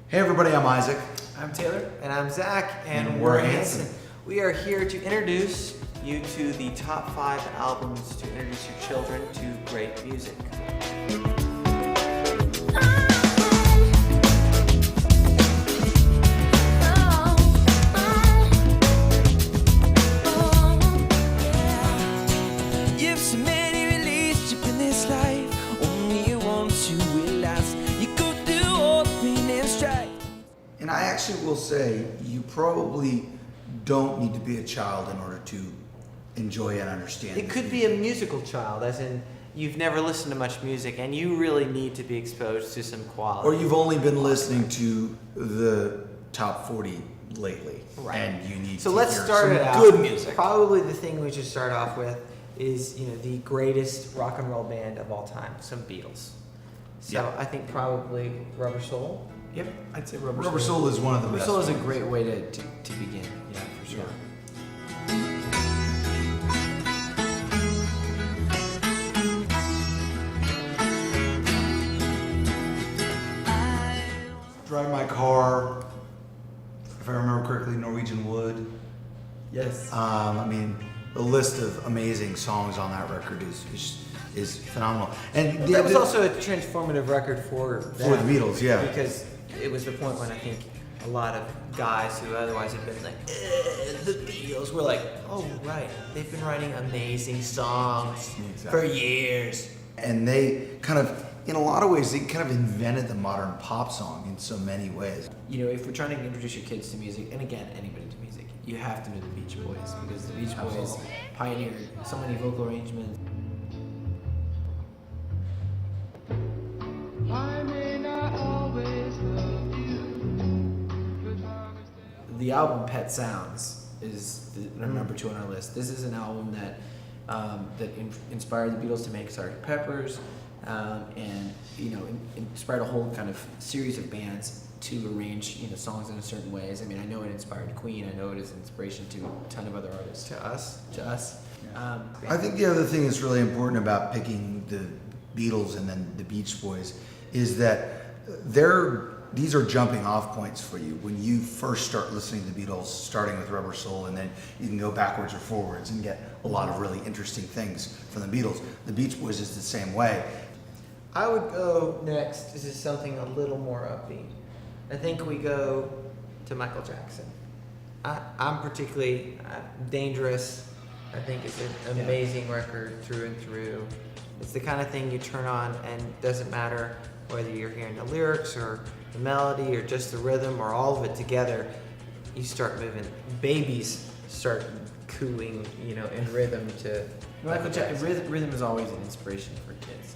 Hey everybody, I'm Isaac. I'm Taylor. And I'm Zach, And we're Hanson. We are here to introduce you to the top 5 albums to introduce your children to great music. You've so many relationships in this life, only you want to realize you go through all the pain and strife. And I actually will say, you probably don't need to be a child in order to enjoy and understand. It could be a musical child, as in you've never listened to much music and you really need to be exposed to some quality. Or you've only been listening to the top 40 lately. Right. And you need So to let's hear start some it out. good music. Probably the thing we should start off with is, the greatest rock and roll band of all time, some Beatles. So Yeah. I think probably Rubber Soul. Yep, I'd say Rubber Rubber Soul is one of the Rubber best. Soul is a ones. great way to begin. Yeah, for sure. Drive My Car, if I remember correctly, Norwegian Wood. Yes. I mean, the list of amazing songs on that record is phenomenal. And That was also a transformative record for for them, the Beatles, yeah. because it was the point when I think a lot of guys who otherwise had been like, the Beatles, were like, oh right, they've been writing amazing songs for years. And they kind of, in a lot of ways, they kind of invented the modern pop song in so many ways. If we're trying to introduce your kids to music, and again, anybody to music, you have to know the Beach Boys, because the Beach Boys pioneered so many vocal arrangements. The album Pet Sounds is the number 2 on our list. This is an album that inspired the Beatles to make Sgt. Pepper's, and inspired a whole kind of series of bands to arrange songs in certain ways. I mean, I know it inspired Queen. I know it is inspiration to a ton of other artists. To us. I think the other thing that's really important about picking the Beatles and then the Beach Boys is that these are jumping off points for you when you first start listening to the Beatles, starting with Rubber Soul, and then you can go backwards or forwards and get a lot of really interesting things from the Beatles. The Beach Boys is the same way. I would go next. This is something a little more upbeat. I think we go to Michael Jackson. I'm particularly Dangerous. I think it's an amazing record through and through. It's the kind of thing you turn on and it doesn't matter whether you're hearing the lyrics or the melody or just the rhythm or all of it together. You start moving. Babies start cooing, in rhythm to Michael Jackson. Rhythm is always an inspiration for kids.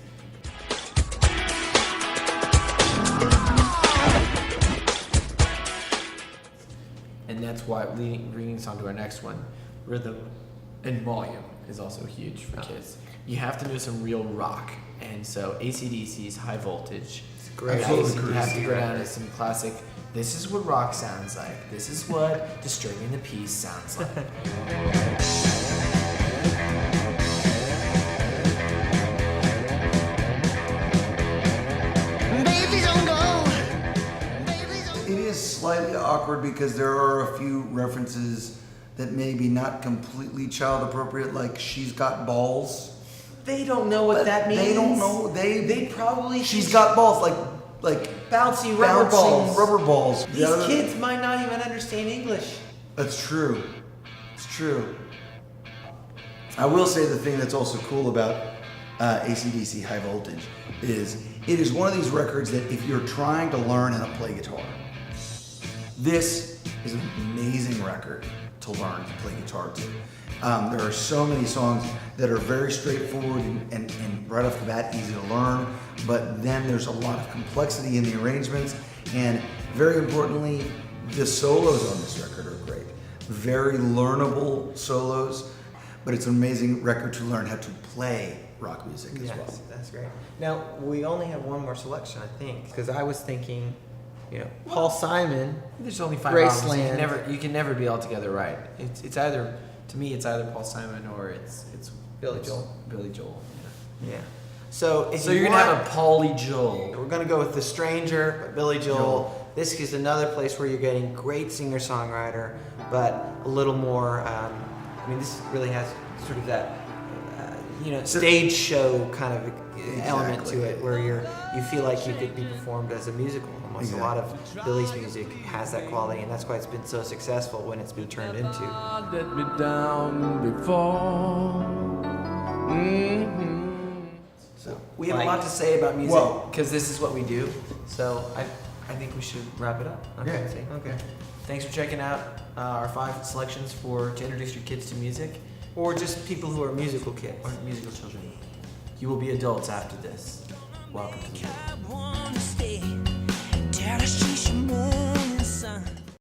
And that's why bringing us on to our next one, rhythm and volume is also huge for kids. You have to know some real rock, and so AC/DC's High Voltage. It's great. Absolutely. You have to go down to some classic. This is what rock sounds like. This is what Disturbing the Peace sounds like. It is slightly awkward because there are a few references that maybe not completely child appropriate, like She's Got Balls. They don't know what that means. They don't know. They probably She's got balls, like bouncy rubber balls. rubber balls. These kids might not even understand English. That's true. It's true. I will say the thing that's also cool about AC/DC High Voltage is it is one of these records that if you're trying to learn how to play guitar, this is an amazing record to learn to play guitar to. There are so many songs that are very straightforward and right off the bat easy to learn, but then there's a lot of complexity in the arrangements, and very importantly, the solos on this record are great. Very learnable solos, but it's an amazing record to learn how to play rock music as well. That's great. Now, we only have one more selection, I think, because I was thinking, Paul Simon. There's only 5 Graceland. albums. You can never be altogether right. It's either Paul Simon or it's Billy Joel. Billy Joel. Yeah. So if So you you're gonna want- have a Pauly Joel. We're gonna go with The Stranger by Billy Joel. Joel. This is another place where you're getting great singer-songwriter, but a little more. I mean, this really has sort of that, stage show kind of element to it, where you feel like you could be performed as a musical. Almost a lot of Billy's music has that quality, and that's why it's been so successful when it's been turned into. Let me down before. So We have Like- a lot to say about music Well- because this is what we do. So I think we should wrap it up. Yeah. Okay. Thanks for checking out our 5 selections to introduce your kids to music Or just people who are musical kids. or musical children. You will be adults after this. Welcome to the world. I wanna stay. Down the street, morning sun.